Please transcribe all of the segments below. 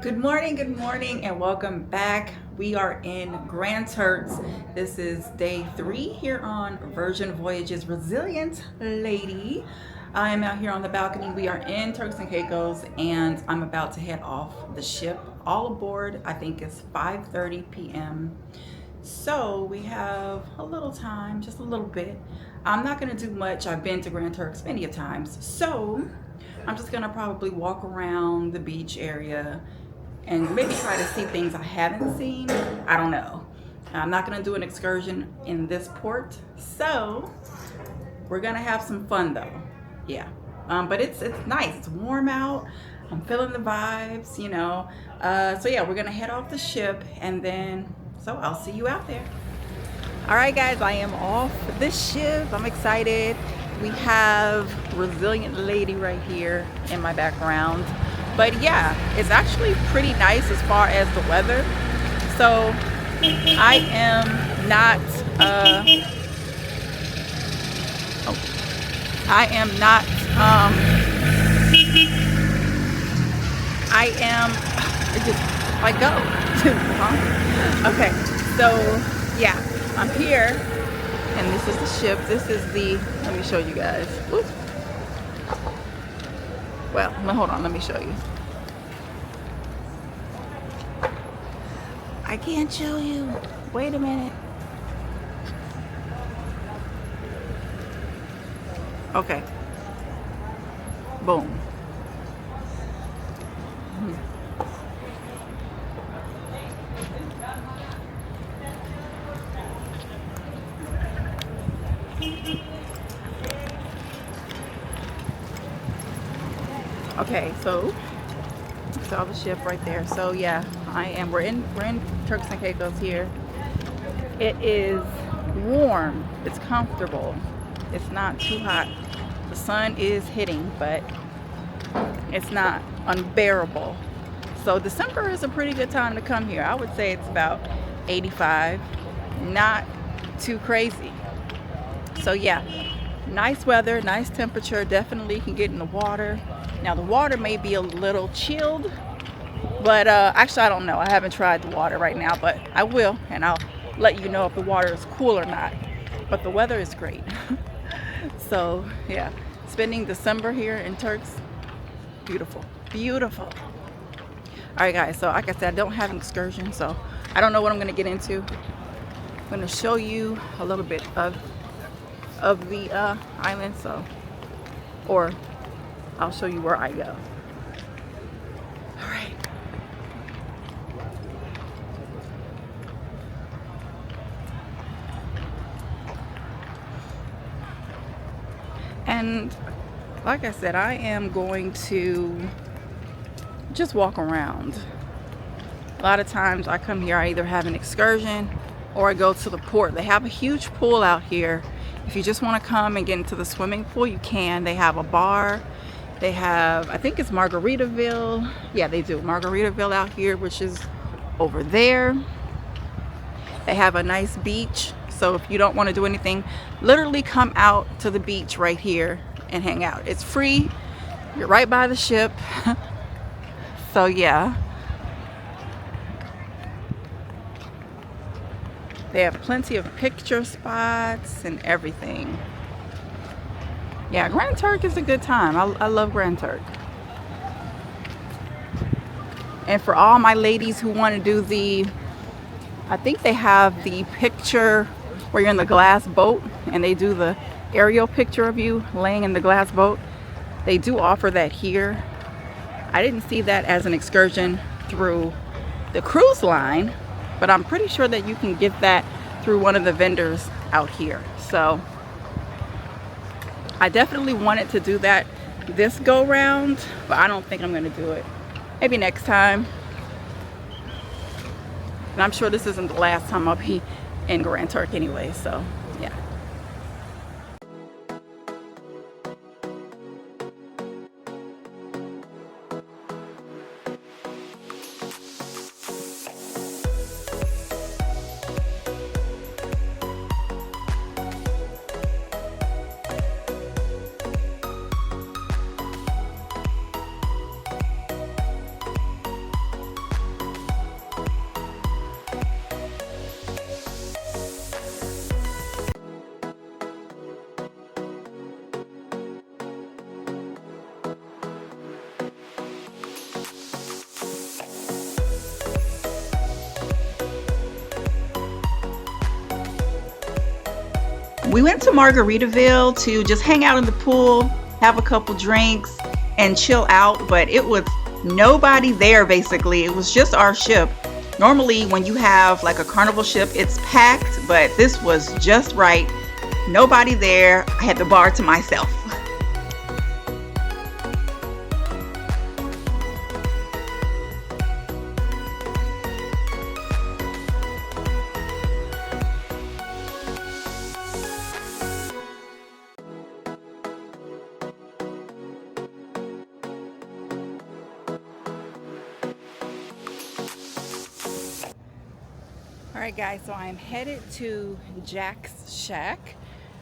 good morning, and welcome back. We are in Grand Turks. This is day 3 here on Virgin Voyages Resilient Lady. I am out here on the balcony. We are in Turks and Caicos, and I'm about to head off the ship. All aboard, I think it's 5:30 p.m. So we have a little time, just a little bit. I'm not gonna do much. I've been to Grand Turks many a times. So I'm just gonna probably walk around the beach area and maybe try to see things I haven't seen. I don't know. I'm not gonna do an excursion in this port. So we're gonna have some fun though. Yeah. But it's nice. It's warm out. I'm feeling the vibes, you know. So yeah, we're gonna head off the ship, and then so I'll see you out there. All right, guys, I am off the ship. I'm excited. We have Resilient Lady right here in my background. But yeah, it's actually pretty nice as far as the weather. So I am not I go. Okay, so yeah, I'm here, and this is the ship. This is the, let me show you guys. Oops. Well, hold on, let me show you. I can't show you. Wait a minute. Okay. Boom. Okay, so saw the ship right there. So yeah, we're in Turks and Caicos here. It is warm, it's comfortable, it's not too hot. The sun is hitting, but it's not unbearable. So December is a pretty good time to come here. I would say it's about 85, not too crazy. So yeah, nice weather, nice temperature. Definitely can get in the water. Now the water may be a little chilled, but actually I don't know. I haven't tried the water right now, but I will, and I'll let you know if the water is cool or not. But the weather is great. So yeah, spending December here in Turks, beautiful, beautiful. All right, guys, so like I said, I don't have an excursion, so I don't know what I'm gonna get into. I'm gonna show you a little bit of the island, so, or I'll show you where I go. All right. And like I said, I am going to just walk around. A lot of times I come here, I either have an excursion or I go to the port. They have a huge pool out here. If you just want to come and get into the swimming pool, you can. They have a bar. They have, I think it's Margaritaville. Yeah, they do. Margaritaville out here, which is over there. They have a nice beach. So if you don't want to do anything, literally come out to the beach right here and hang out. It's free. You're right by the ship. So yeah. They have plenty of picture spots and everything. Yeah, Grand Turk is a good time. I love Grand Turk. And for all my ladies who want to do the, I think they have the picture where you're in the glass boat and they do the aerial picture of you laying in the glass boat. They do offer that here. I didn't see that as an excursion through the cruise line, but I'm pretty sure that you can get that through one of the vendors out here. So I definitely wanted to do that this go round, but I don't think I'm going to do it. Maybe next time. And I'm sure this isn't the last time I'll be in Grand Turk anyway, so yeah. We went to Margaritaville to just hang out in the pool, have a couple drinks, and chill out, but it was nobody there basically. It was just our ship. Normally when you have like a carnival ship, it's packed, but this was just right. Nobody there. I had the bar to myself. Alright guys, so I'm headed to Jack's Shack.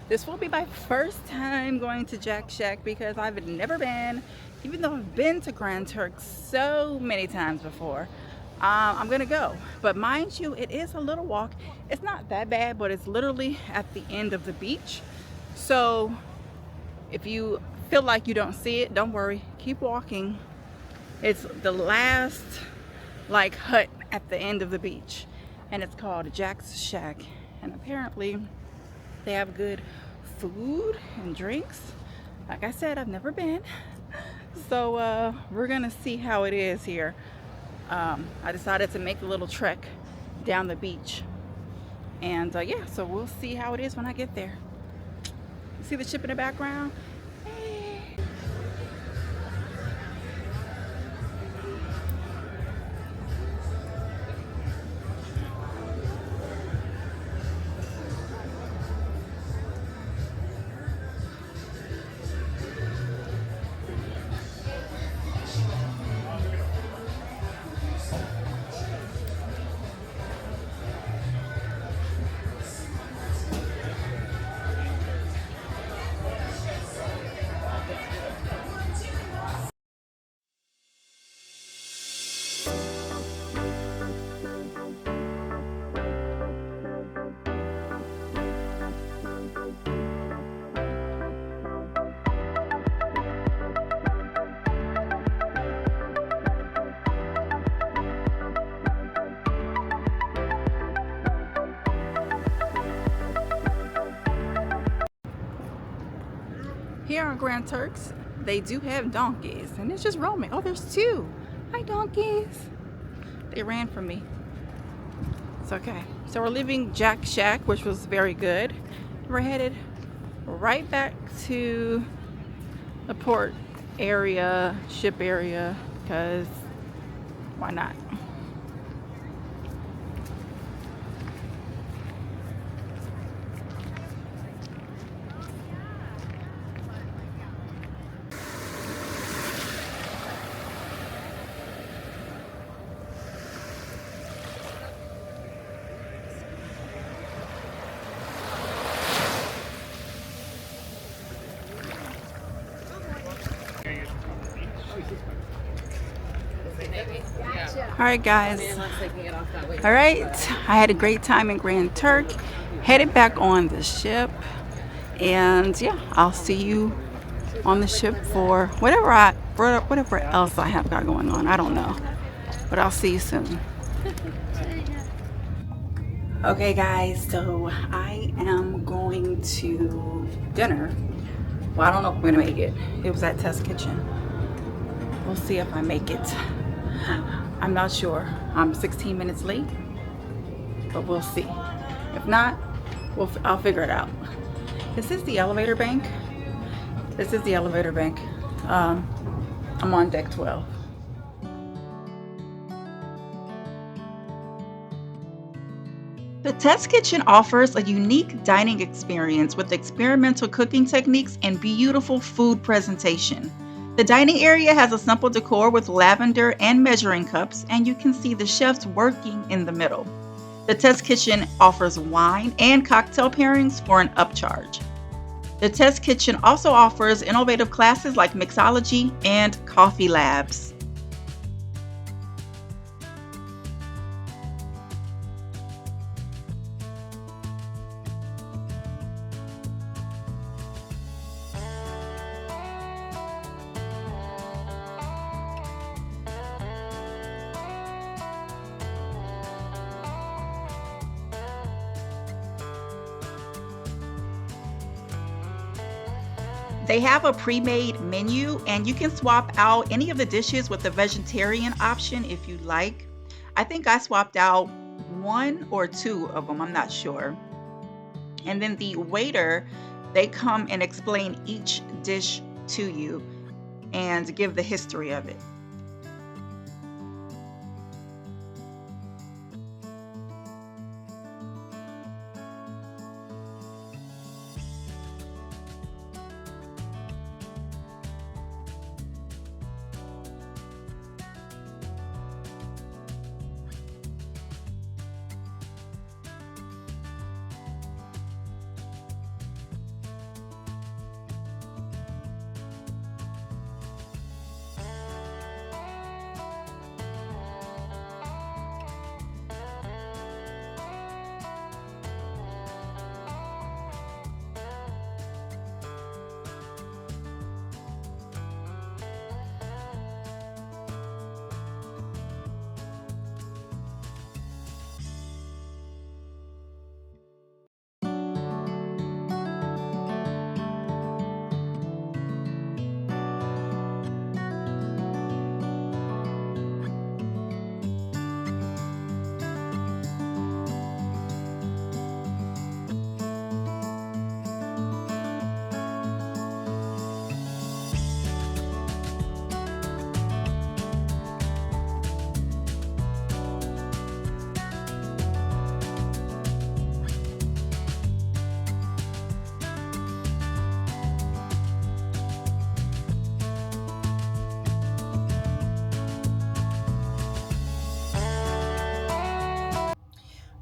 This will be my first time going to Jack's Shack because I've never been, even though I've been to Grand Turks so many times before. I'm gonna go, but mind you, it is a little walk. It's not that bad, but it's literally at the end of the beach. So if you feel like you don't see it, don't worry, keep walking. It's the last like hut at the end of the beach, and it's called Jack's Shack, and apparently they have good food and drinks. Like I said, I've never been, so we're gonna see how it is here. I decided to make a little trek down the beach, and yeah, so we'll see how it is when I get there. You see the ship in the background? Here on Grand Turks, they do have donkeys, and it's just roaming. Oh, there's two. Hi, donkeys. They ran from me. It's okay. So we're leaving Jack's Shack, which was very good. We're headed right back to the port area, ship area, because why not? Alright guys, alright, I had a great time in Grand Turk, headed back on the ship, and yeah, I'll see you on the ship for whatever else I have got going on. I don't know, but I'll see you soon. Okay guys, so I am going to dinner. Well, I don't know if I'm gonna make it. It was at Test Kitchen. We'll see if I make it. I'm not sure. I'm 16 minutes late, but we'll see. If not, I'll figure it out. This is the elevator bank. This is the elevator bank. I'm on deck 12. The Test Kitchen offers a unique dining experience with experimental cooking techniques and beautiful food presentation. The dining area has a simple decor with lavender and measuring cups, and you can see the chefs working in the middle. The Test Kitchen offers wine and cocktail pairings for an upcharge. The Test Kitchen also offers innovative classes like mixology and coffee labs. They have a pre-made menu, and you can swap out any of the dishes with the vegetarian option if you like. I think I swapped out one or two of them, I'm not sure. And then the waiter, they come and explain each dish to you and give the history of it.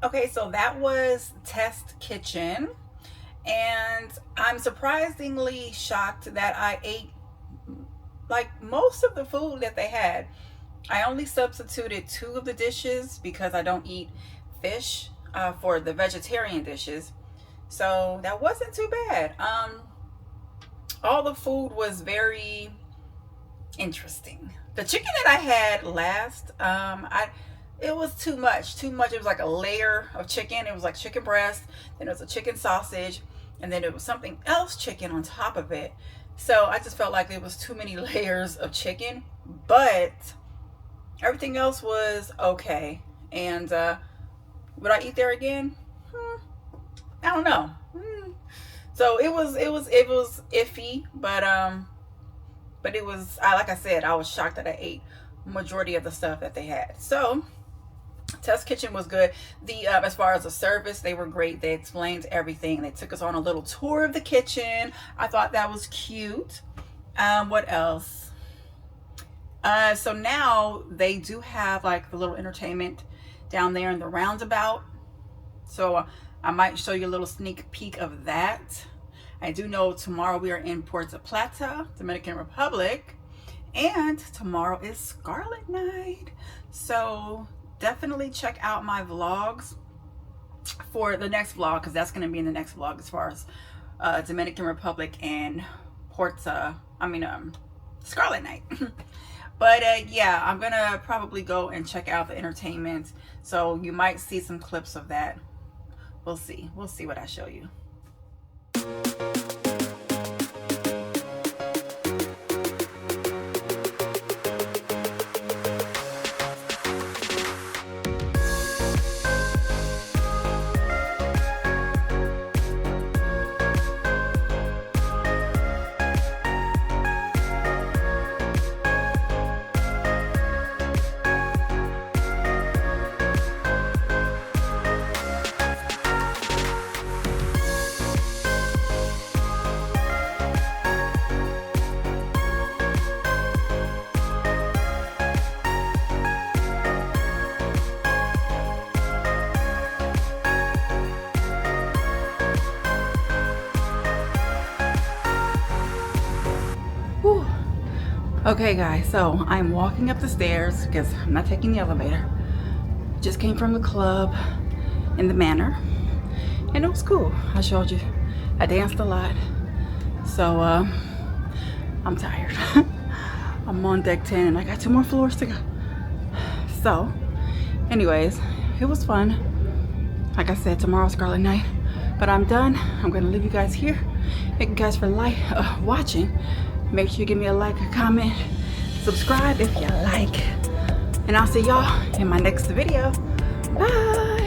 Okay, so that was Test Kitchen, and I'm surprisingly shocked that I ate like most of the food that they had. I only substituted two of the dishes because I don't eat fish for the vegetarian dishes, so that wasn't too bad. All the food was very interesting. The chicken that I had last, it was too much. Too much. It was like a layer of chicken. It was like chicken breast, then it was a chicken sausage, and then it was something else chicken on top of it. So I just felt like it was too many layers of chicken, but everything else was okay. And would I eat there again? I don't know. So it was iffy, but it was, like I said, I was shocked that I ate majority of the stuff that they had. So Test Kitchen was good. The as far as the service, they were great. They explained everything. They took us on a little tour of the kitchen. I thought that was cute. What else? So now they do have like the little entertainment down there in the roundabout. So I might show you a little sneak peek of that. I do know tomorrow we are in Puerto Plata, Dominican Republic, and tomorrow is Scarlet Night. So definitely check out my vlogs for the next vlog, because that's going to be in the next vlog as far as Dominican Republic and Scarlet Night. But yeah, I'm going to probably go and check out the entertainment. So you might see some clips of that. We'll see. We'll see what I show you. Okay guys, so I'm walking up the stairs because I'm not taking the elevator. Just came from the club in the Manor, and it was cool. I showed you I danced a lot, so I'm tired. I'm on deck 10 and I got 2 more floors to go. So anyways, it was fun. Like I said, tomorrow's Scarlet Night, but I'm done. I'm gonna leave you guys here. Thank you guys for watching. Make sure you give me a like, a comment, subscribe if you like. And I'll see y'all in my next video. Bye.